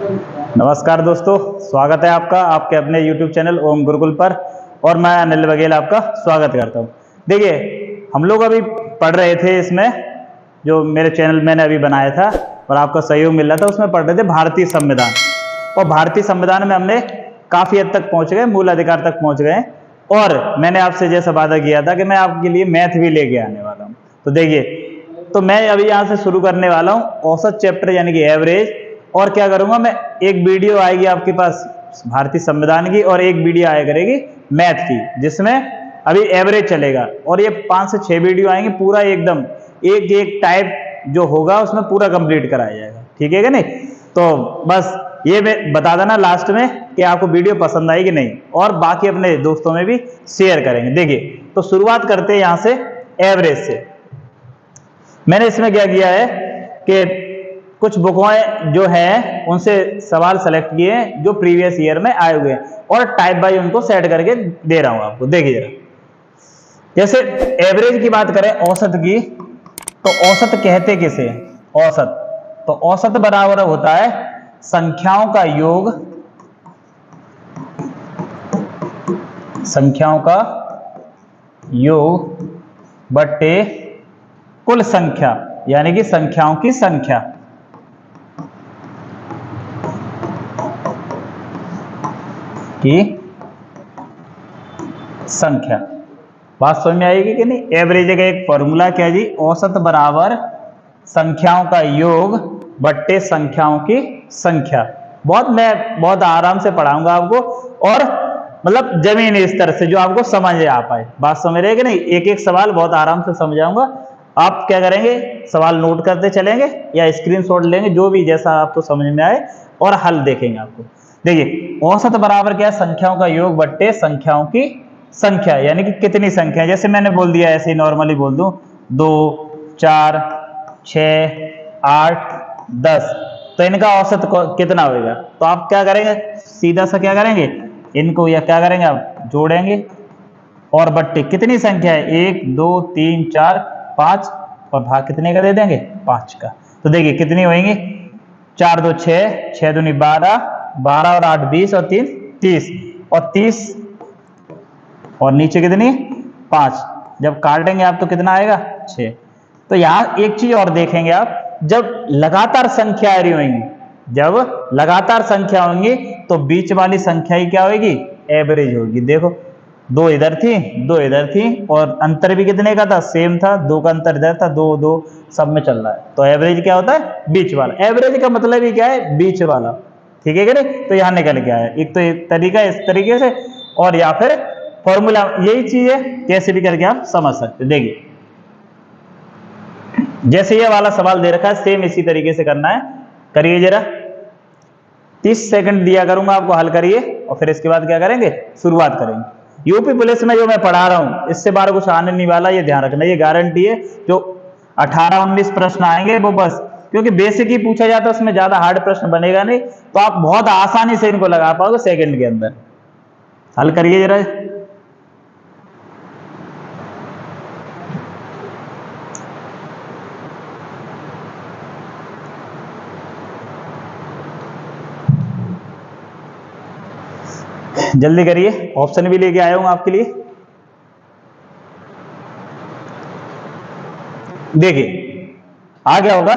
नमस्कार दोस्तों, स्वागत है आपका आपके अपने YouTube चैनल ओम गुरुकुल पर। और मैं अनिल बघेल आपका स्वागत करता हूं। देखिए, हम लोग अभी पढ़ रहे थे इसमें, जो मेरे चैनल मैंने अभी बनाया था और आपका सहयोग मिल रहा था, उसमें पढ़ रहे थे भारतीय संविधान। और भारतीय संविधान में हमने काफ़ी हद तक पहुँच गए, मूल अधिकार तक पहुँच गए। और मैंने आपसे जैसा वादा किया था कि मैं आपके लिए मैथ भी लेके आने वाला हूँ। तो देखिए, तो मैं अभी यहाँ से शुरू करने वाला हूँ औसत चैप्टर यानी कि एवरेज। और क्या करूंगा मैं, एक वीडियो आएगी आपके पास भारतीय संविधान की और एक वीडियो आया करेगी मैथ की, जिसमें अभी एवरेज चलेगा। और ये 5 से 6 वीडियो आएंगे, पूरा एकदम एक एक टाइप जो होगा उसमें पूरा कंप्लीट कराया जाएगा। ठीक है कि नहीं? तो बस ये बता देना लास्ट में कि आपको वीडियो पसंद आई कि नहीं, और बाकी अपने दोस्तों में भी शेयर करेंगे। देखिए, तो शुरुआत करते हैं यहाँ से एवरेज से। मैंने इसमें क्या किया है कि कुछ बुकों जो है उनसे सवाल सेलेक्ट किए हैं जो प्रीवियस ईयर में आए हुए हैं, और टाइप बाई उनको सेट करके दे रहा हूं आपको। देखिए जरा, जैसे एवरेज की बात करें, औसत की, तो औसत कहते किसे? औसत, तो औसत बराबर होता है संख्याओं का योग, संख्याओं का योग बट्टे कुल संख्या, यानी कि संख्याओं की संख्या। की संख्या। बात समझ में आएगी कि नहीं? एवरेज का एक फॉर्मूला क्या जी? औसत बराबर संख्याओं का योग बट्टे संख्याओं की संख्या। मैं बहुत आराम से पढ़ाऊंगा आपको, और मतलब जमीनी स्तर से जो आपको समझ आ पाए। बात समझ रहे कि नहीं? एक एक सवाल बहुत आराम से समझाऊंगा। आप क्या करेंगे, सवाल नोट करते चलेंगे या स्क्रीनशॉट लेंगे, जो भी जैसा आपको समझ में आए, और हल देखेंगे आपको। देखिए, औसत बराबर क्या है? संख्याओं का योग बट्टे संख्याओं की संख्या, यानी कि कितनी संख्या। जैसे मैंने बोल दिया, ऐसे ही नॉर्मली बोल दूं, 2, 4, 6, 8, 10, तो इनका औसत कितना होगा? तो आप क्या करेंगे, सीधा सा क्या करेंगे, इनको या क्या करेंगे, आप जोड़ेंगे और बट्टे कितनी संख्या है, 1, 2, 3, 4, 5, और भाग कितने का दे देंगे, 5 का। तो देखिए कितनी होंगी, 4 2 6, 6 दूनी 12, 12 और 8 20, और 3 30, और 30 और नीचे कितनी, 5। जब काटेंगे आप तो कितना आएगा, 6। तो यहाँ एक चीज और देखेंगे आप, जब लगातार संख्या आ रही होंगी, जब लगातार संख्या होंगी, तो बीच वाली संख्या ही क्या होगी, एवरेज होगी। देखो, 2 इधर थी, 2 इधर थी, और अंतर भी कितने का था, सेम था, 2 का अंतर इधर था, 2 2 सब में चल रहा है। तो एवरेज क्या होता है, बीच वाला। एवरेज का मतलब ही क्या है, बीच वाला। ठीक है कि नहीं? तो यहाँ निकल के आया एक तो एक तरीका इस तरीके से, और या फिर फॉर्मूला, यही चीज है, कैसे भी करके आप समझ सकते। देखिए, जैसे ये वाला सवाल दे रखा है, सेम इसी तरीके से करना है। करिए जरा, 30 सेकंड दिया करूंगा आपको, हल करिए, और फिर इसके बाद क्या करेंगे, शुरुआत करेंगे। यूपी पुलिस में जो मैं पढ़ा रहा हूं, इससे बार कुछ आने नहीं वाला, ये ध्यान रखना, ये गारंटी है। जो 18-19 प्रश्न आएंगे वो बस, क्योंकि बेसिक ही पूछा जाता है, उसमें ज्यादा हार्ड प्रश्न बनेगा नहीं, तो आप बहुत आसानी से इनको लगा पाओगे सेकंड के अंदर। हल करिए जरा। जल्दी करिए, ऑप्शन भी लेके आया हूं आपके लिए। देखिए, आ गया होगा।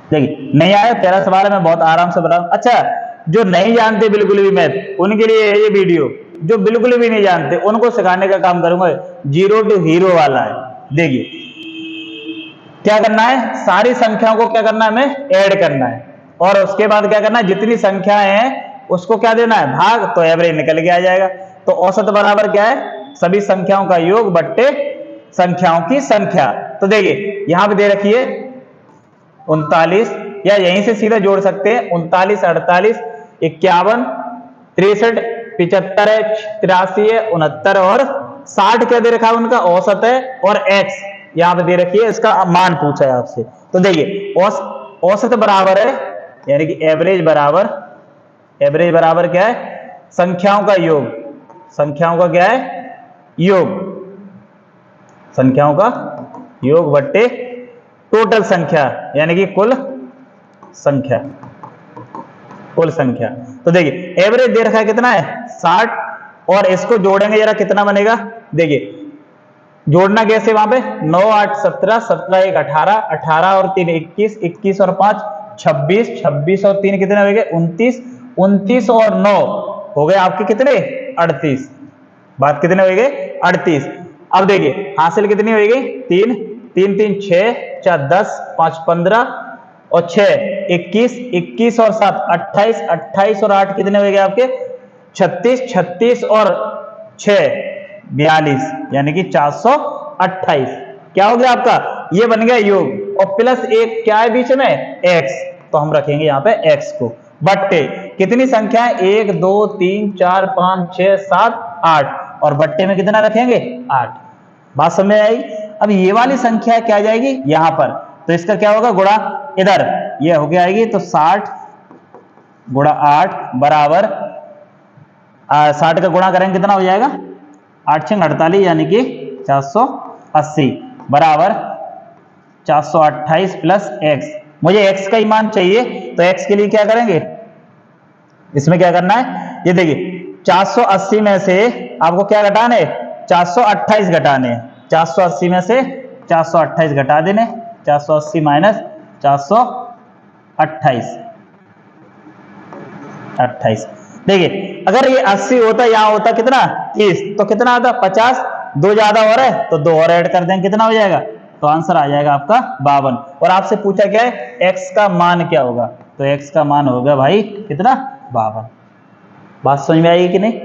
देखिए, नहीं आया, पहला सवाल है, मैं बहुत आराम से बता रहा हूं। अच्छा, जो नहीं जानते बिल्कुल भी मैथ, उनके लिए ये वीडियो, जो बिल्कुल भी नहीं जानते उनको सिखाने का काम करूंगा। 0 to हीरो वाला है। देखिए, क्या करना है, सारी संख्याओं को क्या करना है, हमें ऐड करना है, और उसके बाद क्या करना है, जितनी संख्याएं हैं उसको क्या देना है, भाग, तो एवरेज निकल के आ जाएगा। तो औसत बराबर क्या है, सभी संख्याओं का योग बट्टे संख्याओं की संख्या। तो देखिए, यहां पे दे रखी है 39, या यहीं से सीधा जोड़ सकते हैं, 39, 48, 51, 63, 75 है, 83 है, 69 और 60 क्या दे रखा है, उनका औसत है, और x यहां पे दे रखी है, इसका मान पूछा है आपसे। तो देखिए, औसत बराबर है, यानी कि एवरेज बराबर क्या है, संख्याओं का योग, संख्याओं का क्या है, योग, संख्याओं का योग बट्टे टोटल संख्या, यानी कि कुल संख्या। कुल संख्या। तो देखिए एवरेज दे रखा है कितना है 60, और इसको जोड़ेंगे जरा कितना बनेगा, देखिए जोड़ना कैसे वहां पे 9 8 17, 17 1 18, 18 और 3 21, 21 और 5 26, 26 और 3 कितने हो गए 29, 29 और 9 हो गए आपके कितने 38। बात कितने हो गए 38। अब देखिए हासिल कितनी हो गई 3, 3 3 6, 4 10, 5 15 और 6 21, 21 और 7 28, 28 और 8 कितने हो गए आपके 36, 36 और 6 42, यानी कि 428। क्या हो गया आपका, ये बन गया योग, और प्लस एक क्या है बीच में x, तो हम रखेंगे यहाँ पे x को, बट्टे कितनी संख्या है 1 2 3 4 5 6 7 8, और बट्टे में कितना रखेंगे 8। बात समझ में आई। अब ये वाली संख्या क्या आ जाएगी यहां पर, तो इसका क्या होगा गुणा इधर, ये हो गया आएगी, तो 60 गुणा 8 बराबर 60 का गुणा करेंगे कितना हो जाएगा 8 6 48, यानी कि 480 बराबर 428 प्लस x। मुझे x का ही मान चाहिए, तो x के लिए क्या करेंगे, इसमें क्या करना है, ये देखिए 480 में से आपको क्या घटाने 428 घटाने, 480 में से 428 घटा देने, 480 माइनस 428 28। देखिए अगर ये 80 होता यहाँ होता कितना 30, तो कितना आता 50, 2 ज्यादा हो रहा है तो 2 और ऐड कर देंगे, कितना हो जाएगा, तो आंसर आ जाएगा आपका 52। और आपसे पूछा क्या है x का मान क्या होगा, तो x का मान होगा भाई कितना 52। बात समझ में आई कि नहीं,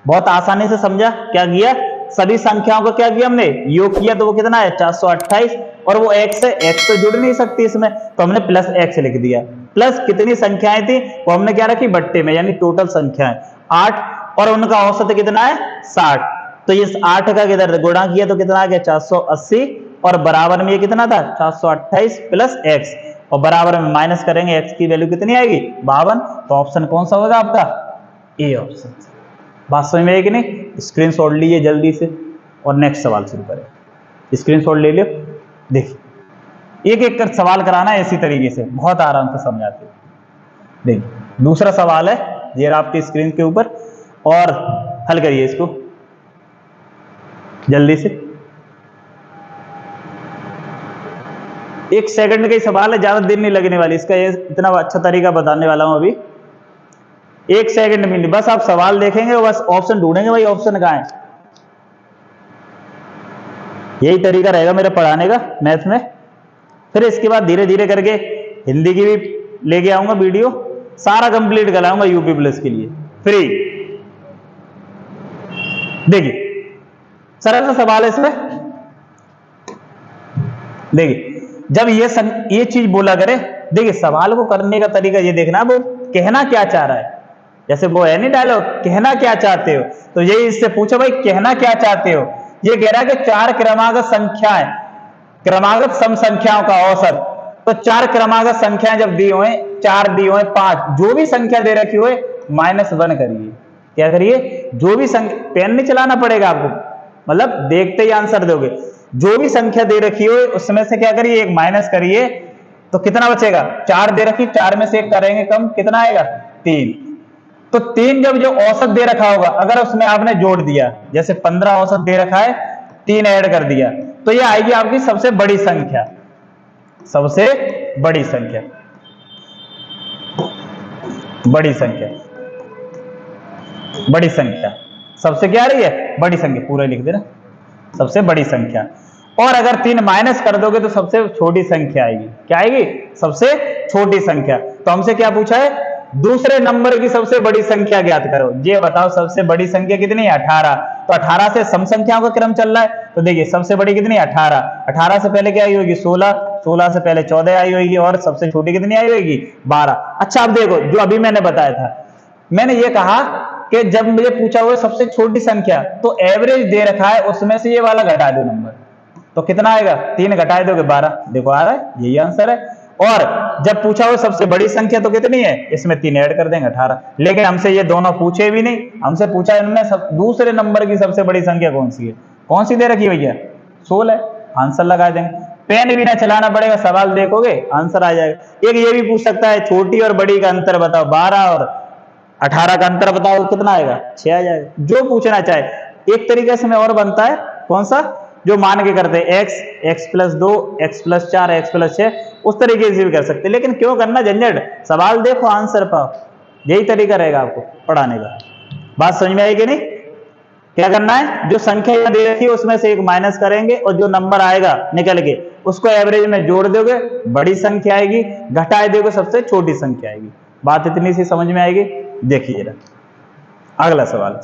बहुत आसानी से समझा। क्या किया, सभी संख्याओं को क्या किया हमने योग किया, तो वो कितना है 428, और वो x है, x तो जुड़ नहीं सकती इसमें, तो हमने प्लस x लिख दिया। प्लस कितनी संख्याएं थी वो हमने क्या रखी बट्टे में, यानी टोटल संख्याएं 8, और उनका औसत कितना है 60, तो इस 8 का किधर गुणा किया तो कितना आ गया 480, और बराबर में ये कितना था 428 प्लस x, और बराबर में माइनस करेंगे x की वैल्यू कितनी आएगी 52, तो ऑप्शन कौन सा होगा आपका ए ऑप्शन। बात समझ में आई कि नहीं, स्क्रीनशॉट लीजिए जल्दी से और नेक्स्ट सवाल शुरू करें। स्क्रीनशॉट ले लियो, देखिए एक एक कर सवाल कराना है इसी तरीके से, बहुत आराम से समझाते हैं। देखिए दूसरा सवाल है ये आपकी स्क्रीन के ऊपर, और हल करिए इसको जल्दी से। 1 सेकंड का ही सवाल है, ज्यादा देर नहीं लगने वाली, इसका ये इतना अच्छा तरीका बताने वाला हूं अभी। 1 सेकंड में नहीं, बस आप सवाल देखेंगे और बस ऑप्शन ढूंढेंगे, भाई ऑप्शन कहां है। यही तरीका रहेगा मेरे पढ़ाने का मैथ में। फिर इसके बाद धीरे धीरे करके हिंदी की भी लेके आऊंगा वीडियो, सारा कंप्लीट कराऊंगा यूपी प्लस के लिए फ्री। देखिए सरल सा सवाल है इसमें, देखिए जब ये चीज बोला करे, देखिए सवाल को करने का तरीका ये देखना वो कहना क्या चाह रहा है, जैसे वो है नहीं डायलॉग कहना क्या चाहते हो, तो यही इससे पूछो भाई कहना क्या चाहते हो। ये कह रहा है कि 4 क्रमागत संख्याएं, क्रमागत सम संख्याओं का औसत, तो 4 क्रमागत संख्याएं जब दी हुए 4 दी हुए 5, जो भी संख्या दे रखी हुए -1 करिए। क्या करिए, जो भी संख्या, पेन नहीं चलाना पड़ेगा आपको, मतलब देखते ही आंसर दोगे, जो भी संख्या दे रखी हो उसमें से क्या करिए एक माइनस करिए, तो कितना बचेगा 4 दे रखी, 4 में से 1 करेंगे कम, कितना आएगा 3। तो 3 जब जो औसत दे रखा होगा अगर उसमें आपने जोड़ दिया, जैसे 15 औसत दे रखा है 3 ऐड कर दिया, तो ये आएगी आपकी सबसे बड़ी संख्या, सबसे बड़ी संख्या, बड़ी संख्या, बड़ी संख्या सबसे क्या आ रही है बड़ी संख्या, पूरा लिख देना सबसे बड़ी संख्या। और अगर 3 माइनस कर दोगे तो सबसे छोटी संख्या आएगी, क्या आएगी सबसे छोटी संख्या। तो हमसे क्या पूछा है, दूसरे नंबर की सबसे बड़ी संख्या ज्ञात करो। ये बताओ सबसे बड़ी संख्या कितनी है 18, तो 18 से सम संख्याओं का क्रम चल रहा है, तो देखिए सबसे बड़ी कितनी 18, 18 से पहले क्या आई होगी 16, 16 से पहले 14 आई होगी, और सबसे छोटी कितनी आई होगी 12। अच्छा अब देखो जो अभी मैंने बताया था, मैंने ये कहा कि जब मुझे पूछा हुआ सबसे छोटी संख्या, तो एवरेज दे रखा है उसमें से ये वाला घटा दो नंबर, तो कितना आएगा 3 घटाए दोगे 12, देखो आ रहा है यही आंसर है। और जब पूछा हुआ सबसे बड़ी संख्या तो कितनी है, इसमें 3 ऐड कर देंगे 18। लेकिन हमसे ये दोनों पूछे भी नहीं, हमसे पूछा इनमें दूसरे नंबर की सबसे बड़ी संख्या कौन सी है, कौन सी दे रखी है भैया 16, आंसर लगा देंगे। पेन भी ना चलाना पड़ेगा, सवाल देखोगे आंसर आ जाएगा। एक ये भी पूछ सकता है छोटी और बड़ी का अंतर बताओ, 12 और 18 का अंतर बताओ, कितना आएगा? 6 आ जाएगा। जो पूछना चाहे। एक तरीके से मैं और बनता है, कौन सा? जो मान के करते हैं x plus 2, x plus 4, x plus 6, उस तरीके से भी कर सकते हैं। लेकिन क्यों करना झंझट, सवाल देखो आंसर पाओ, यही तरीका रहेगा आपको पढ़ाने का। बात समझ में आई कि नहीं? क्या करना है, जो संख्या यहाँ दे रखी है उसमें से एक माइनस करेंगे और जो नंबर आएगा निकल के उसको एवरेज में जोड़ दोगे, बड़ी संख्या आएगी, घटा दोगे सबसे छोटी संख्या आएगी। बात इतनी सी समझ में आएगी। देखिए जरा अगला सवाल,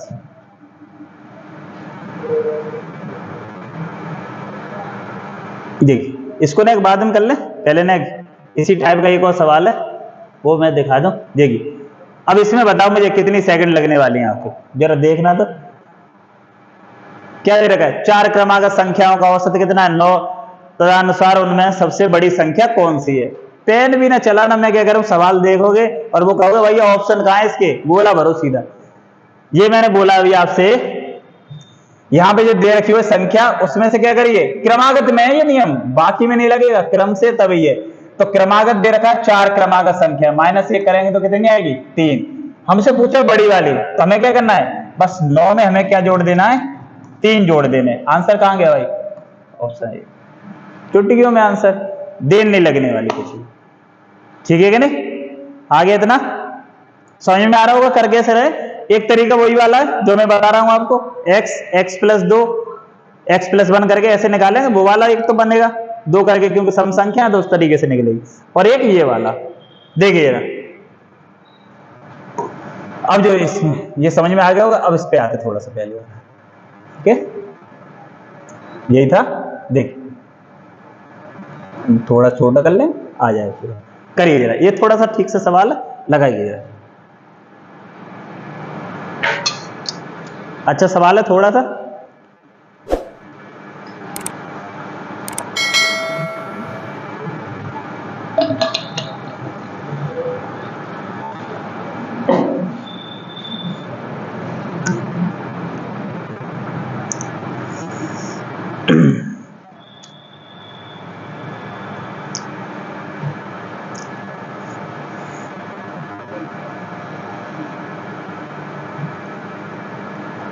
देखिए इसको ना एक बाद में कर ले, पहले ना इसी टाइप का एक और सवाल है वो मैं दिखा दूं। देखिए अब इसमें बताओ मुझे कितनी सेकंड लगने वाली है आपको, जरा देखना। तो क्या दे रखा है? 4 क्रमागत संख्याओं का औसत कितना है? 9। तदनुसार उनमें सबसे बड़ी संख्या कौन सी है? पेन भी ना चलाना, मैं क्या करूं, सवाल देखोगे और वो कहोगे भैया ऑप्शन कहां है इसके, गोला भरो सीधा। ये मैंने बोला अभी आपसे, यहां पे जो दे रखी हुई संख्या उसमें से क्या करिए, क्रमागत में है ये नियम, बाकी में नहीं लगेगा, क्रम से तभी है। तो क्रमागत दे रखा है 4 क्रमागत संख्या, -1 करेंगे तो कितनी आएगी? 3। हमसे पूछो बड़ी वाली, तो हमें क्या करना है, बस 9 में हमें क्या जोड़ देना है? 3 जोड़ देने। आंसर कहां गया भाई? Option A. चुटकियों में आंसर, देर नहीं लगने वाली कुछ। ठीक है कि नहीं? आगे इतना समझ में आ रहा होगा कर कैसे रहे। एक तरीका वही वाला है जो मैं बता रहा हूं आपको, x प्लस 2, x प्लस 1 करके ऐसे निकालेंगे, वो वाला एक तो बनेगा 2 करके, क्योंकि सम संख्या है तो उस तरीके से निकलेगी। और एक ये वाला देखिए जरा, अब जो इसमें ये समझ में आ गया होगा। अब इस पे आते थोड़ा सा पहले, ओके यही था। देख थोड़ा छोटा कर लें, आ जाए पूरा। करिए जरा, ये थोड़ा सा ठीक से सवाल लगाइए जरा। अच्छा सवाल है थोड़ा सा,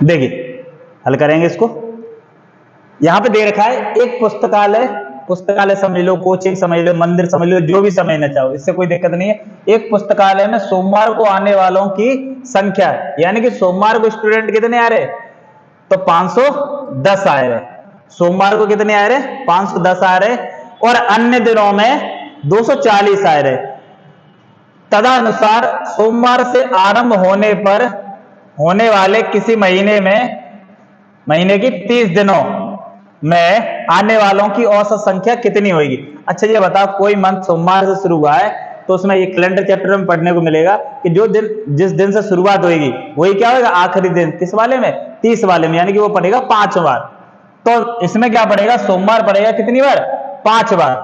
देखिए हल करेंगे इसको। यहां पे दे रखा है एक पुस्तकालय, पुस्तकालय समझ लो, कोचिंग समझ लो, मंदिर समझ लो, जो भी समझना चाहो, इससे कोई दिक्कत नहीं है। एक पुस्तकालय में सोमवार को आने वालों की संख्या, यानी कि सोमवार को स्टूडेंट कितने आ रहे? तो 510 आ रहे। सोमवार को कितने आ रहे? 510 आ रहे। और अन्य दिनों में 240 आ रहे। तदनुसार सोमवार से आरंभ होने पर होने वाले किसी महीने में, महीने की 30 दिनों में आने वालों की औसत संख्या कितनी होगी? अच्छा ये बताओ, कोई मंथ सोमवार से शुरू हुआ है तो उसमें ये कैलेंडर चैप्टर में पढ़ने को मिलेगा कि जो दिन, जिस दिन से शुरुआत होगी वही क्या होगा? आखिरी दिन। किस वाले में? 30 वाले में, यानी कि वो पड़ेगा 5 बार। तो इसमें क्या पड़ेगा? सोमवार पड़ेगा कितनी बार? 5 बार।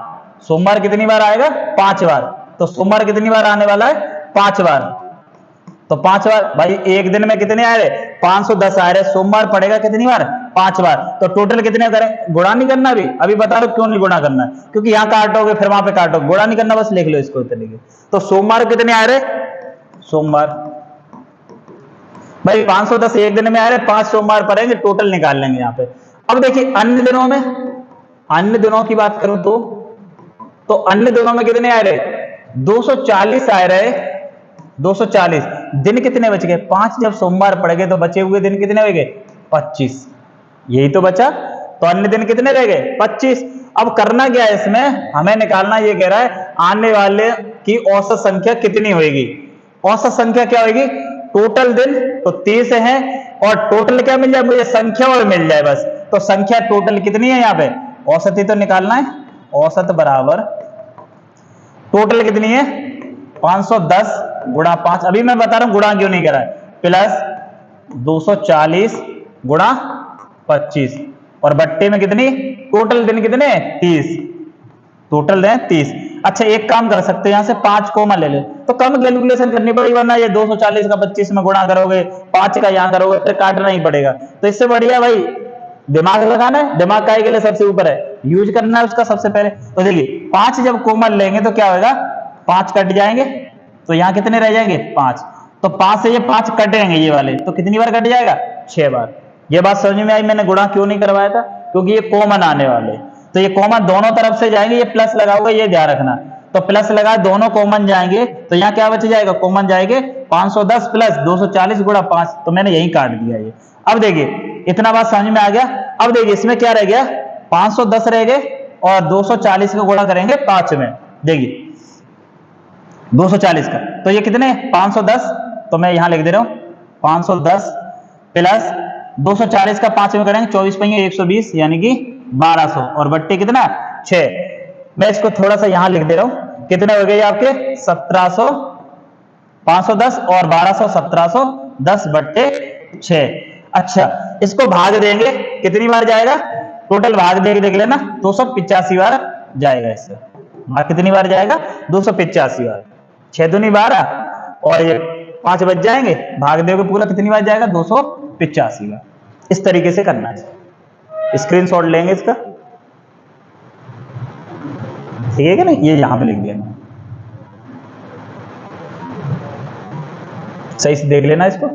सोमवार कितनी बार आएगा? 5 बार। तो सोमवार कितनी बार आने वाला है? 5 बार। तो 5 बार भाई, एक दिन में कितने आ रहे? 510 आ रहे। सोमवार पड़ेगा कितनी बार? 5 बार। तो टोटल कितने करें? गुणा नहीं करना, अभी बता रहा हूं क्यों नहीं गुणा करना है, क्योंकि यहां काटोगे फिर वहां पे काटोगे, गुणा नहीं करना, बस लिख लो इसको तरीके। तो सोमवार कितने आ रहे? सोमवार भाई 510 एक दिन में आ रहे, 5 सोमवार पड़ेंगे, टोटल निकाल लेंगे यहाँ पे। अब देखिए अन्य दिनों में, अन्य दिनों की बात करूं तो अन्य दिनों में कितने आ रहे? 240 आ रहे। 240 दिन कितने बच गए? 5 जब सोमवार पड़ गए तो बचे हुए दिन कितने हो गए? 25। यही तो बचा। तो अन्य दिन कितने रह गए? 25। अब करना क्या है इसमें, हमें निकालना, ये कह रहा है आने वाले की औसत संख्या कितनी होगी। औसत संख्या क्या होगी? टोटल दिन तो 30 है, और टोटल क्या मिल जाए मुझे? संख्या और मिल जाए बस। तो संख्या टोटल कितनी है यहाँ पे? औसत ही तो निकालना है। औसत बराबर टोटल कितनी है? 510 गुणा 5, अभी मैं बता रहा हूं गुणा क्यों नहीं करा है, प्लस 240 गुणा 25, और बट्टे में कितनी? टोटल दिन कितने? 30। टोटल दिन 30। अच्छा एक काम कर सकते हैं, यहां से 5 कॉमा ले ले तो कम कैलकुलेशन करनी पड़ेगी, वरना ये 240 का 25 में गुणा करोगे, 5 का यहां करोगे, फिर काटना ही पड़ेगा। तो इससे बढ़िया भाई दिमाग लगाना है, दिमाग काय के लिए सबसे ऊपर है, यूज करना है उसका सबसे पहले। तो देखिए 5 जब कॉमन लेंगे तो क्या होगा, 5 कट जाएंगे, तो यहाँ कितने रह जाएंगे 5, तो 5 से ये 5 कटेंगे ये वाले, तो कितनी बार कट जाएगा 6 बार। ये बात समझ में आई, मैंने गुणा क्यों नहीं करवाया था, क्योंकि ये कॉमन आने वाले, तो ये कॉमन दोनों तरफ से जाएंगे, ये प्लस लगा होगा ये ध्यान रखना, तो प्लस लगा दोनों कॉमन जाएंगे, तो यहाँ क्या बच जाएगा, कॉमन जाएंगे 510 प्लस 240 गुणा 5, तो मैंने यही काट दिया ये। अब देखिए इतना बात समझ में आ गया। अब देखिए इसमें क्या रह गया, 510 रह गए और 240 का गुणा करेंगे 5 में, देखिए 240 का, तो ये कितने 510, तो मैं यहां लिख दे रहा हूं 510 प्लस 240 का 5 में करेंगे 24 पंगे 120 यानी कि 1200 और बट्टे कितना 6। मैं इसको थोड़ा सा यहां लिख दे रहा हूं, कितने हो गए आपके 1700, 510 और 1200 1710 बट्टे 6। अच्छा इसको भाग देंगे कितनी बार जाएगा, टोटल भाग देंगे देख लेना 285 बार जाएगा, इससे भाग कितनी बार जाएगा 285 बार, 6 दूनी 12 और ये 5 बच जाएंगे, भाग देंगे पूरा कितनी बार जाएगा 285 बार। इस तरीके से करना है, स्क्रीनशॉट लेंगे इसका, ठीक है कि नहीं, ये यहां पे लिख दिया, सही से देख लेना इसको,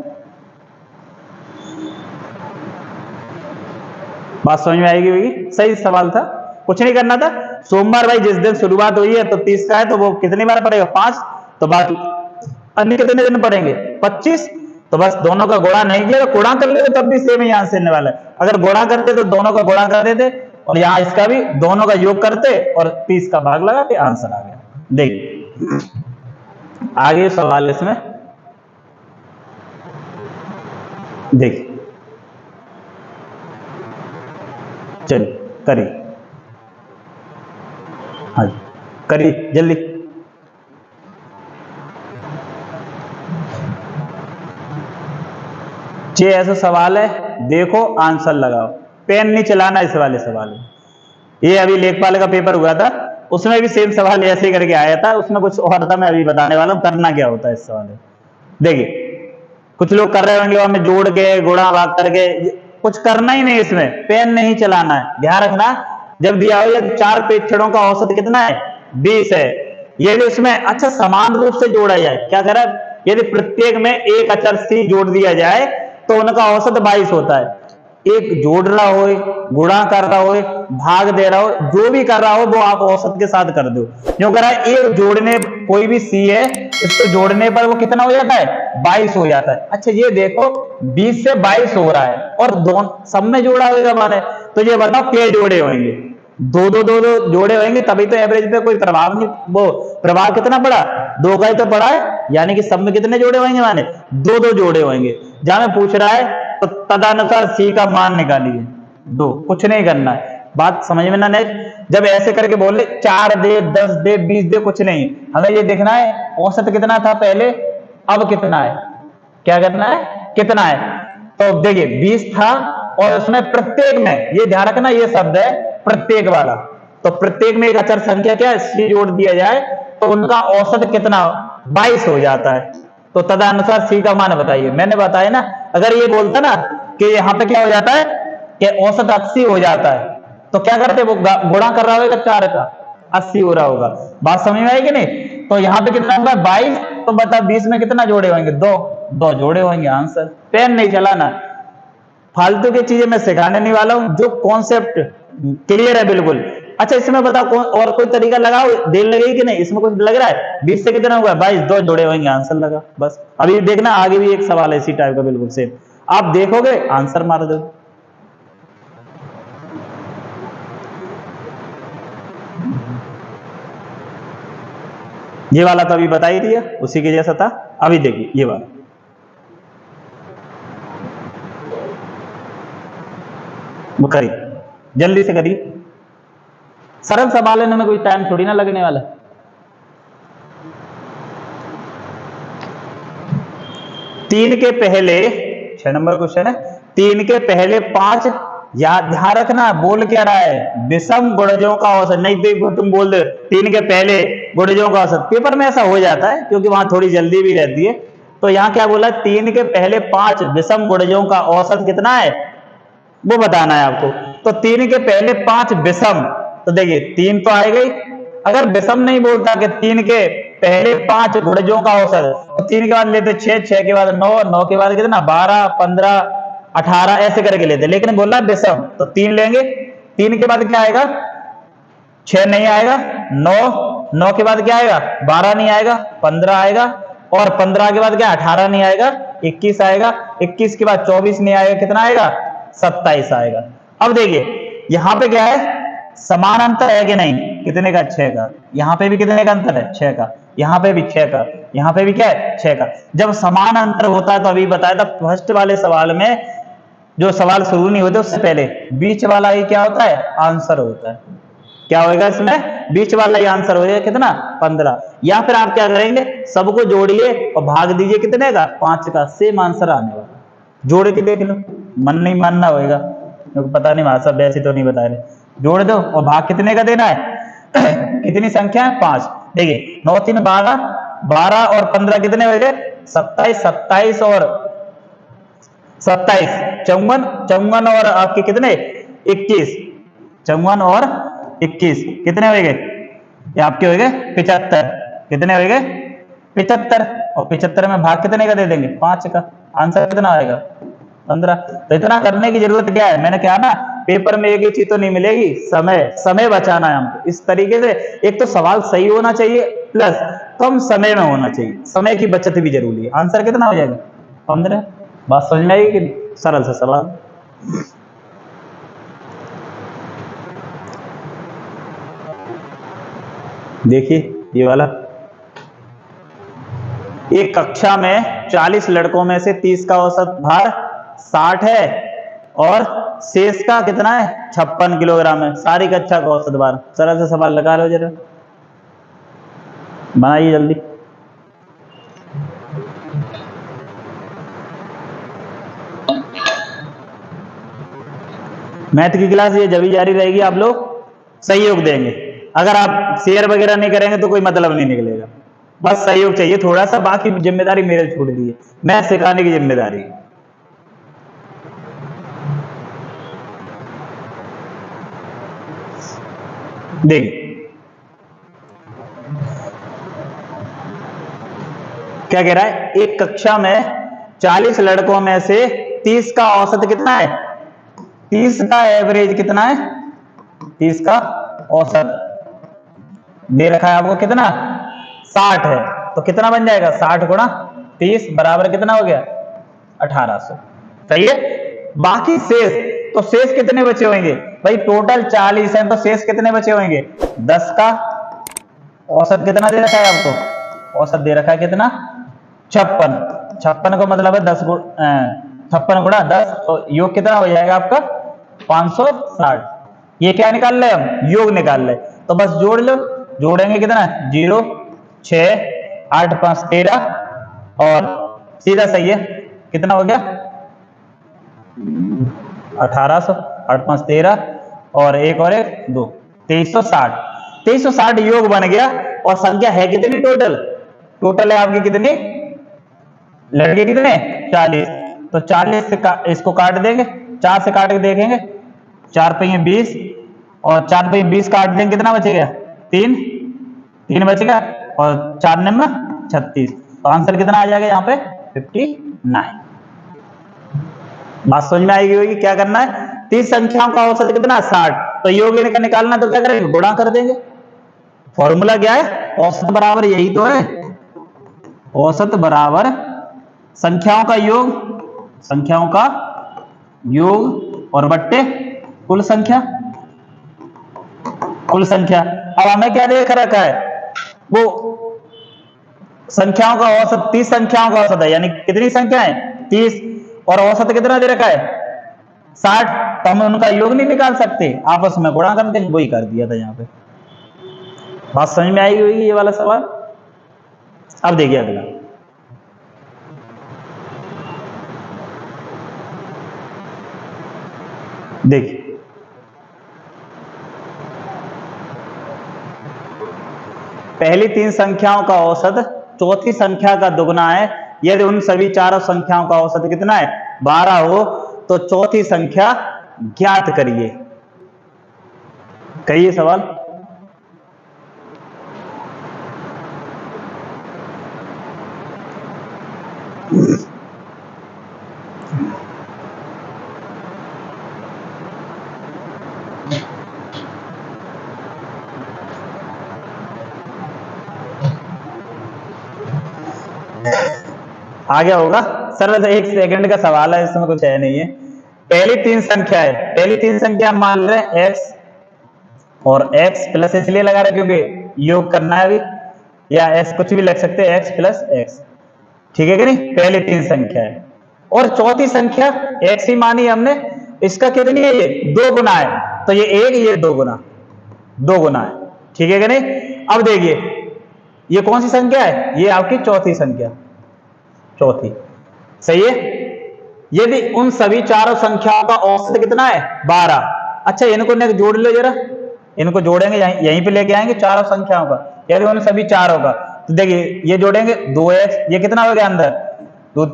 बात समझ में आएगी होगी। सही सवाल था, कुछ नहीं करना था। सोमवार भाई जिस दिन शुरुआत हुई है तो 30 का है, तो वो कितनी बार पड़ेगा 5, तो बाकी अन्य कितने दिन पड़ेंगे 25, तो बस दोनों का गुणा नहीं किया, तो गुणा कर लेते तब भी सेम ही आंसर आने वाला है। अगर गुणा करते तो दोनों का गुणा कर देते और यहाँ इसका भी दोनों का योग करते और 30 का भाग लगा के आंसर आ गया। देखिए आगे सवाल इसमें देखिए, चलिए करिए, हाँ जी करिए जल्दी। ये ऐसा सवाल है, देखो आंसर लगाओ, पेन नहीं चलाना इस वाले सवाल में। ये अभी लेखपाल का पेपर हुआ था, उसमें भी सेम सवाल ऐसे ही करके आया था, उसमें कुछ और था, मैं अभी बताने वाला हूं करना क्या होता है इस सवाल में। देखिए कुछ लोग कर रहे होंगे में जोड़ के गुणा भाग करके, कुछ करना ही नहीं, इसमें पेन नहीं चलाना है, ध्यान रखना। जब दिया हो 4 प्रेक्षणों का औसत कितना है 20 है, यदि उसमें अच्छा समान रूप से जोड़ा जाए, क्या कह रहा है, यदि प्रत्येक में एक अचर सी जोड़ दिया जाए तो उनका औसत 22 होता है। एक जोड़ रहा हो, गुणा कर रहा हो, भाग दे रहा हो, जो भी कर रहा हो वो आप औसत के साथ कर दो। जो कह रहा है एक जोड़ने, कोई भी सी है इसको जोड़ने पर वो कितना हो जाता है 22 हो जाता है। अच्छा ये देखो 20 से 22 हो रहा है और दोनों सब में जोड़ा होगा माने, तो ये बताओ क्या जोड़े होंगे, दो जोड़े होंगे, तभी तो एवरेज पे कोई प्रभाव नहीं, वो प्रभाव कितना पड़ा 2 का ही तो पड़ा है, यानी कि सब में कितने जोड़े होंगे माने 2 जोड़े होंगे। जहां में पूछ रहा है तो तदनुसार सी का मान निकालिए 2, कुछ नहीं करना है, बात समझ में ना नहीं। जब ऐसे करके बोले 4 दे 10 दे 20 दे, कुछ नहीं, हमें ये देखना है औसत कितना था पहले, अब कितना है, क्या करना है कितना है। तो देखिए 20 था और उसमें प्रत्येक में, ये ध्यान रखना ये शब्द है प्रत्येक वाला, तो प्रत्येक में एक अचर संख्या क्या है सी जोड़ दिया जाए तो उनका औसत कितना 22 हो जाता है। तो तदनुसार सी का मान बताइए। मैंने बताया ना, अगर ये बोलता ना कि यहाँ पे क्या हो जाता है कि औसत 80 हो जाता है, तो क्या करते वो गुणा कर रहा होगा 4 का 80 हो रहा होगा, बात समझ में आएगी नहीं। तो यहाँ पे कितना होगा 22, तो बता 20 में कितना जोड़े होंगे 2 जोड़े होंगे, आंसर। पेन नहीं चलाना, फालतू की चीजें मैं सिखाने नहीं वाला हूं, जो कॉन्सेप्ट क्लियर है बिल्कुल। अच्छा इसमें बताओ कौन और कोई तरीका लगाओ, देर लगेगी कि नहीं, इसमें कुछ लग रहा है 20 से कितना हुआ 22, 2 जोड़े होंगे, आंसर लगा बस। अभी देखना आगे भी एक सवाल है इसी टाइप का बिल्कुल सेम, आप देखोगे आंसर मार दो। ये वाला तो अभी बता ही दिया, उसी के जैसा था। अभी देखिए ये वाला, वो करिए जल्दी से करिए, सरल सवाल है, में कोई टाइम थोड़ी ना लगने वाला। तीन के पहले 6 नंबर क्वेश्चन है, 3 के पहले 5, याद ध्यान रखना बोल क्या रहा है विषम गुणजों का औसत, नहीं देखो तुम बोल दो 3 के पहले गुणजों का औसत, पेपर में ऐसा हो जाता है क्योंकि वहां थोड़ी जल्दी भी रहती है। तो यहां क्या बोला 3 के पहले 5 विषम गुणजों का औसत कितना है, वो बताना है आपको। तो 3 के पहले 5 विषम, तो देखिए 3 तो आएगा ही। अगर विषम नहीं बोलता कि 3 के पहले 5 गुणजों का औसत, तो 3 के बाद लेते 6, 6 के बाद 9, 9 के बाद कितना 12, 15, 18 ऐसे करके लेते, लेकिन बोला विषम तो 3 लेंगे। 3 के बाद क्या आएगा 6 नहीं आएगा, 9, 9 के बाद क्या आएगा 12 नहीं आएगा, 15 आएगा, और 15 के बाद क्या 18 नहीं आएगा, 21 आएगा, 21 के बाद 24 नहीं आएगा, कितना आएगा 27 आएगा। अब देखिए यहां पे क्या है समान अंतर है कि नहीं, कितने का 6 का, यहां पे भी कितने का अंतर है 6 का, यहां पे भी 6 का, यहां पे भी क्या है 6 का। जब समान अंतर होता है तो अभी बताया था फर्स्ट वाले सवाल में, जो सवाल शुरू नहीं होते उससे पहले बीच वाला ही क्या होता है आंसर होता है। क्या होगा इसमें बीच वाला ही आंसर हो जाएगा कितना 15, या फिर आप क्या करेंगे सबको जोड़िए और भाग दीजिए कितने का 5 का, सेम आंसर आने वाला। जोड़ के देख लो, मन नहीं मानना होगा क्योंकि पता नहीं भाषा वैसे तो नहीं बता रहे, जोड़ दो और भाग कितने का देना है कितनी संख्या है 5। देखिए 9 3 12, 12 और 15 कितने हो गए 27, 27 और 27 54, 54 और आपके कितने 21, 54 और 21 कितने हो गए ये आपके हो गए 75, कितने हो गए 75, और 75 में भाग कितने का दे देंगे 5 का, आंसर कितना आएगा 15। तो इतना करने की जरूरत क्या है, मैंने कहा ना पेपर में एक ही चीज तो नहीं मिलेगी, समय, समय बचाना है हमको। इस तरीके से एक तो सवाल सही होना चाहिए प्लस कम समय में होना चाहिए, समय की बचत भी जरूरी है। आंसर कितना हो जाएगा 15। बात समझ में आएगी कि सरल सा सवाल। देखिए ये वाला, एक कक्षा में 40 लड़कों में से 30 का औसत भार 60 है और शेष का कितना है 56 किलोग्राम है, सारी कक्षा का औसत भार। सरल सा सवाल लगा लो जरा, बनाइए जल्दी। मैथ की क्लास ये जब भी जारी रहेगी आप लोग सहयोग देंगे, अगर आप शेयर वगैरह नहीं करेंगे तो कोई मतलब नहीं निकलेगा। बस सहयोग चाहिए थोड़ा सा, बाकी जिम्मेदारी मेरे छोड़ दी है, मैथ सिखाने की जिम्मेदारी। देखिए क्या कह रहा है, एक कक्षा में 40 लड़कों में से 30 का औसत कितना है, 30 का एवरेज कितना है, 30 का औसत दे रखा है आपको कितना 60 है, तो कितना बन जाएगा 60 गुणा 30 बराबर कितना हो गया 1800। सही है। बाकी शेष, तो शेष कितने बचे होंगे भाई, टोटल 40 है तो शेष कितने बचे होंगे 10 का। औसत कितना दे रखा है आपको, औसत दे रखा है कितना 56, 56 का मतलब है 56 गुणा 10, तो योग कितना हो जाएगा आपका 560। ये क्या निकाल रहे हम योग निकाल रहे, तो बस जोड़ लो, जोड़ेंगे कितना 0 6 8 5 13 और सीधा सही है कितना हो गया 1800, 8 5 13 और एक और एक 2, 2360। 2360 योग बन गया। और संख्या है कितनी टोटल, टोटल है आपकी कितनी लड़के कितने 40, तो 40 से इसको काट देंगे, 4 से काट के देखेंगे 4 पहिए 20 और 4 पहिए 20 काट देंगे कितना बचेगा 3, 3 बचेगा और 4 नंबर 36, तो आंसर कितना आ जाएगा यहाँ पे 59। बात समझ में आएगी होगी। क्या करना है 30 संख्याओं का औसत कितना 60, तो योग का निकालना तो क्या करेंगे गुणा कर देंगे। फॉर्मूला क्या है औसत बराबर यही तो है, औसत बराबर संख्याओं का योग, संख्याओं का योग और बट्टे कुल संख्या, कुल संख्या। अब हमें क्या देख रखा है वो संख्याओं का औसत, 30 संख्याओं का औसत है, यानी कितनी संख्या है 30 और औसत कितना दे रखा है 60, तो हम उनका योग नहीं निकाल सकते, आपस में गुणा करते हैं, वही कर दिया था यहाँ पे। बात समझ में आई होगी ये वाला सवाल। अब देखिए अगला, देखिए पहली 3 संख्याओं का औसत चौथी संख्या का दुगना है, यदि उन सभी चारों संख्याओं का औसत कितना है 12 हो तो चौथी संख्या ज्ञात करिए। करिए सवाल। आ गया होगा, सरल 1 सेकंड का सवाल है, इसमें कुछ है नहीं है। पहली 3 संख्या है, पहली 3 संख्या हम मान रहे हैं x और x प्लस इसलिए लगा रहे क्योंकि योग करना है अभी, या x कुछ भी लग सकते हैं, x प्लस x, ठीक है कि नहीं। पहली 3 संख्या है और चौथी संख्या x ही मानी हमने, इसका कितनी है, ये 2 गुना है, तो ये 1 ये 2 गुना, 2 गुना है, ठीक है कि नहीं। अब देखिए ये कौन सी संख्या है, ये आपकी चौथी संख्या, चौथी, सही है। यदि उन सभी चारों संख्याओं का औसत कितना है, 12। अच्छा इनको जोड़ लो जरा, इनको जोड़ेंगे, यहीं पे लेके आएंगे चारों संख्याओं का, यदि उन सभी चारों का, तो देखिए ये जोड़ेंगे 2x, ये कितना हो गया अंदर, 2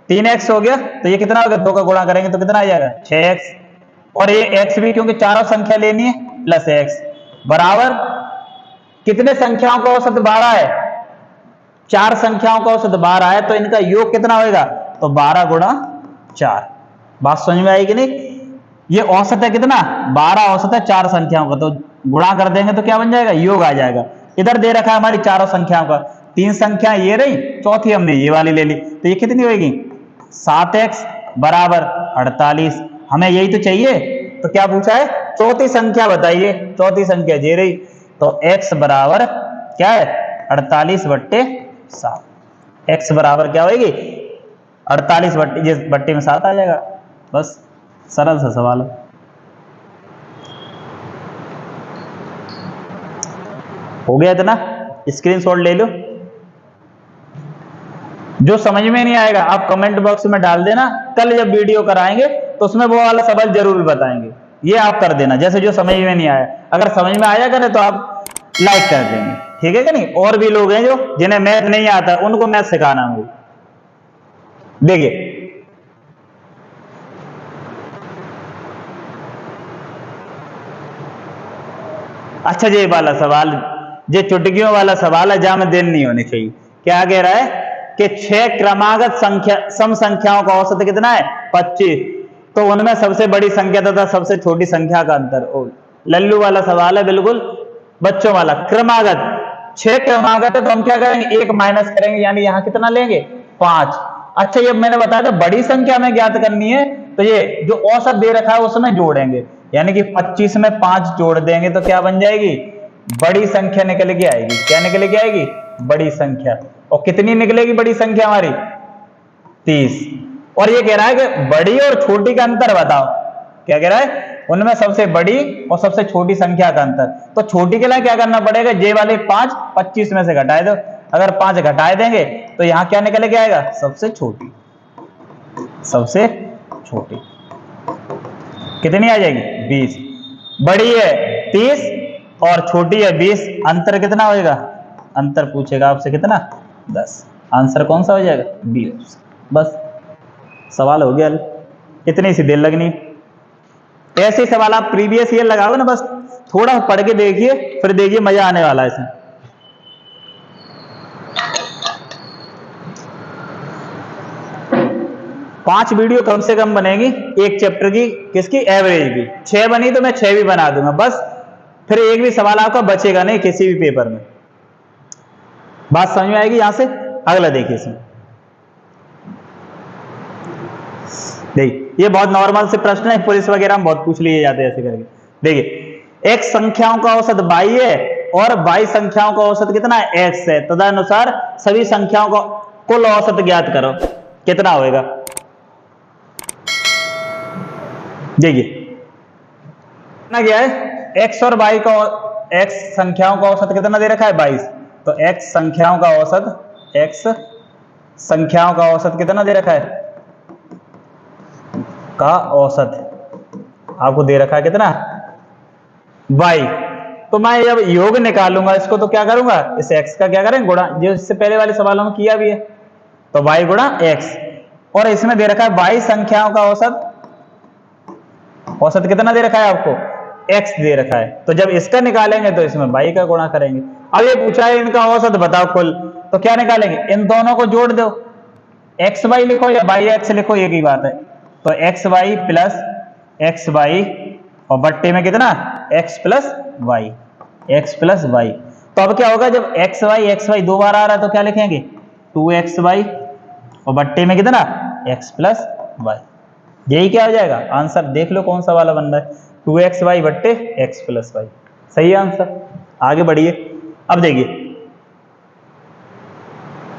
3x हो गया, तो ये कितना हो गया, 2 का गुणा करेंगे तो कितना आ जाएगा, 6x, और ये x भी क्योंकि चारों संख्या लेनी है, प्लस x बराबर कितने संख्याओं का औसत 12 है, 4 संख्याओं का औसत 12 है, तो इनका योग कितना होगा, तो 12 गुणा 4। बात समझ में आई कि नहीं। ये औसत है कितना, 12 औसत है 4 संख्याओं का, तो गुणा कर देंगे तो क्या बन जाएगा, योग आ जाएगा। इधर दे रखा है हमारी चारों संख्याओं का, 3 संख्या ये रही, चौथी हमने ये वाली ले ली, तो ये कितनी होगी, 7x बराबर 48। हमें यही तो चाहिए, तो क्या पूछा है, चौथी संख्या बताइए, चौथी संख्या ये रही, तो x बराबर क्या है, 48/7। x बराबर क्या होगी, 48 बट्टे में 7 आ जाएगा। बस सरल सा सवाल है। हो गया इतना, स्क्रीनशॉट ले लो। जो समझ में नहीं आएगा आप कमेंट बॉक्स में डाल देना, कल जब वीडियो कराएंगे तो उसमें वो वाला सवाल जरूर बताएंगे, ये आप कर देना, जैसे जो समझ में नहीं आया। अगर समझ में आया करे तो आप लाइक कर देंगे, ठीक है कि नहीं। और भी लोग हैं जो जिन्हें मैथ नहीं आता, उनको मैथ सिखाना होगा। देखिए अच्छा ये वाला सवाल, ये चुटकियों वाला सवाल है, जहां में देन नहीं होनी चाहिए। क्या कह रहा है कि 6 क्रमागत संख्या सम संख्याओं का औसत कितना है, 25, तो उनमें सबसे बड़ी संख्या तथा सबसे छोटी संख्या का अंतर। ओ लल्लू वाला सवाल है, बिल्कुल बच्चों वाला। क्रमागत 6 क्रमागत है, तो हम क्या करेंगे, 1 माइनस करेंगे, यानी यहां कितना लेंगे, 5। अच्छा ये मैंने बताया था बड़ी संख्या में ज्ञात करनी है, तो ये जो औसत दे रखा है उसमें जोड़ेंगे, यानी कि 25 में 5 जोड़ देंगे तो क्या बन जाएगी, बड़ी संख्या निकल के आएगी। क्या निकल के आएगी, बड़ी संख्या। और कितनी निकलेगी बड़ी संख्या हमारी, 30। और ये कह रहा है कि बड़ी और छोटी का अंतर बताओ। क्या कह रहा है, उनमें सबसे बड़ी और सबसे छोटी संख्या का अंतर। तो छोटी के लिए क्या करना पड़ेगा, जे वाले 5 25 में से घटाए दो, अगर 5 घटाए देंगे तो यहां क्या निकल के आएगा, सबसे छोटी, सबसे छोटी कितनी आ जाएगी, 20। बड़ी है 30 और छोटी है 20, अंतर कितना होएगा, अंतर पूछेगा आपसे कितना, 10। आंसर कौन सा हो जाएगा, बी। बस सवाल हो गया, इतनी सी देर लगनी। ऐसे सवाल आप प्रीवियस ईयर लगाओ ना, बस थोड़ा पढ़ के देखिए, फिर देखिए मजा आने वाला है इसमें। पांच वीडियो कम से कम बनेगी एक चैप्टर की, किसकी, एवरेज की। 6 बनी तो मैं 6 भी बना दूंगा, बस फिर एक भी सवाल आपका बचेगा नहीं किसी भी पेपर में। बात समझ में आएगी। यहां से अगला देखिए, इसमें देखिए ये बहुत नॉर्मल से प्रश्न है, पुलिस वगैरह में बहुत पूछ लिए जाते हैं ऐसे करके। देखिए x संख्याओं का औसत 22 है और y संख्याओं का औसत कितना है, x है। तदनुसार सभी संख्याओं का कुल औसत ज्ञात करो, कितना होएगा। देखिए कितना क्या है, x और y का, x संख्याओं का औसत कितना दे रखा है, 22। तो x संख्याओं का औसत, x संख्याओं का औसत कितना दे रखा है, का औसत आपको दे रखा है कितना, y। तो मैं जब योग निकालूंगा इसको तो क्या करूंगा, इस x का क्या करेंगे, गुणा, जो इससे पहले वाले सवालों में किया भी है, तो y गुणा x। और इसमें दे रखा है y संख्याओं का औसत, औसत कितना दे रखा है आपको, x दे रखा है। तो जब इसका निकालेंगे तो इसमें y का गुणा करेंगे। अब ये पूछा है इनका औसत बताओ कुल, तो क्या निकालेंगे, इन दोनों को जोड़ दो, एक्स वाई लिखो या बाई एक्स लिखो, एक ही बात है। तो X Y plus X Y और बट्टे में कितना, X plus Y, X plus Y. तो अब क्या होगा, जब एक्स वाई दो बार आ रहा है तो क्या लिखेंगे, 2xy और बट्टे में कितना, x प्लस वाई। यही क्या हो जाएगा आंसर, देख लो कौन सा वाला बन रहा है, 2xy बट्टे x प्लस वाई, सही है आंसर। आगे बढ़िए, अब देखिए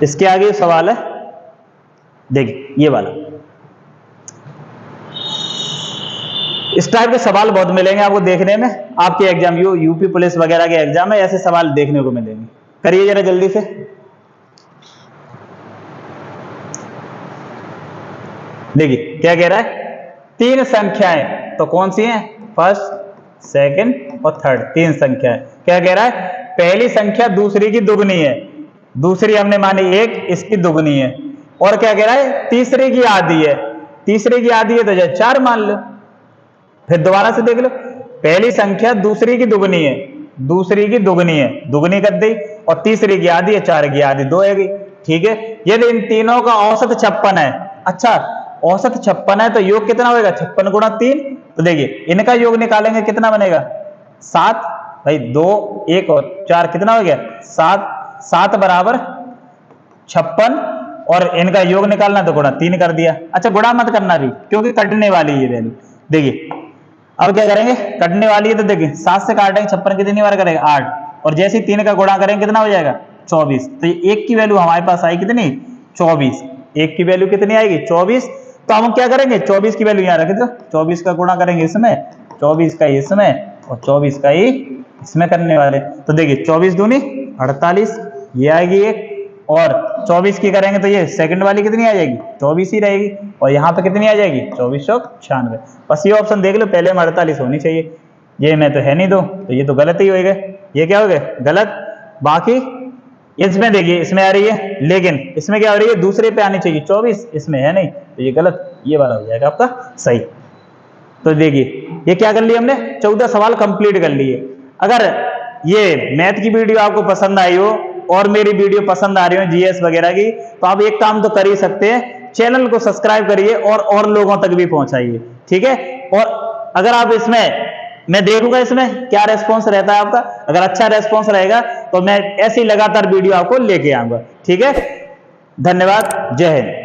इसके आगे सवाल है, देखिए ये वाला, इस टाइप के सवाल बहुत मिलेंगे आपको देखने में, आपके एग्जाम यूपी पुलिस वगैरह के एग्जाम में ऐसे सवाल देखने को मिलेंगे। करिए जरा जल्दी से। देखिए क्या कह रहा है, तीन संख्याएं, तो कौन सी हैं, फर्स्ट सेकंड और थर्ड, तीन संख्याएं। क्या कह रहा है, पहली संख्या दूसरी की दुगनी है, दूसरी हमने मानी एक, इसकी दुगनी है, और क्या कह रहा है, तीसरे की आधी है, तीसरे की आधी है तो जो चार मान लो। फिर दोबारा से देख लो, पहली संख्या दूसरी की दुगनी है, दूसरी की दुगनी है, दुगनी कर दी, और तीसरी की आधी है, चार की आधी दो है, ठीक है। यदि इन तीनों का औसत 56 है, अच्छा औसत 56 है तो योग कितना होगा, 56 गुणा 3। तो देखिए इनका योग निकालेंगे कितना बनेगा, 7, भाई 2 1 और 4 कितना हो गया 7, 7 बराबर 56, और इनका योग निकालना तो गुणा 3 कर दिया। अच्छा गुणा मत करना भी क्योंकि कटने वाली है वैल्यू। देखिए अब क्या करेंगे, कटने वाली है तो देखिए 7 से काटेंगे, 56 कितनी बार करेंगे 8, और जैसे ही 3 का गुणा करेंगे कितना हो जाएगा 24। तो ये एक की वैल्यू हमारे पास आई कितनी 24, एक की वैल्यू कितनी आएगी 24। तो हम क्या करेंगे 24 की वैल्यू यहाँ रख दो, 24 का गुणा करेंगे इसमें, 24 का इसमें और 24 का ही इसमें करने वाले। तो देखिए 24 दूनी 48, ये आएगी एक, और 24 की करेंगे तो ये सेकंड वाली कितनी आ जाएगी 24 ही रहेगी, और यहाँ पे कितनी आ जाएगी 2496। बस ये ऑप्शन देख लो, पहले में 48 होनी चाहिए, ये मैं तो है नहीं दो, तो ये तो गलत ही हो गए, ये क्या हो गया गलत। बाकी इसमें देखिए इसमें आ रही है, लेकिन इसमें क्या हो रही है दूसरे पे आनी चाहिए 24, इसमें है नहीं तो ये गलत, ये वाला हो जाएगा आपका सही। तो देखिए ये क्या कर लिया हमने, 14 सवाल कंप्लीट कर लिए। अगर ये मैथ की वीडियो आपको पसंद आई हो और मेरी वीडियो पसंद आ रही हो जीएस वगैरह की, तो आप एक काम तो कर ही सकते हैं, चैनल को सब्सक्राइब करिए और लोगों तक भी पहुंचाइए, ठीक है। और अगर आप इसमें, मैं देखूंगा इसमें क्या रेस्पॉन्स रहता है आपका, अगर अच्छा रेस्पॉन्स रहेगा तो मैं ऐसी लगातार वीडियो आपको लेके आऊंगा, ठीक है। धन्यवाद, जय हिंद।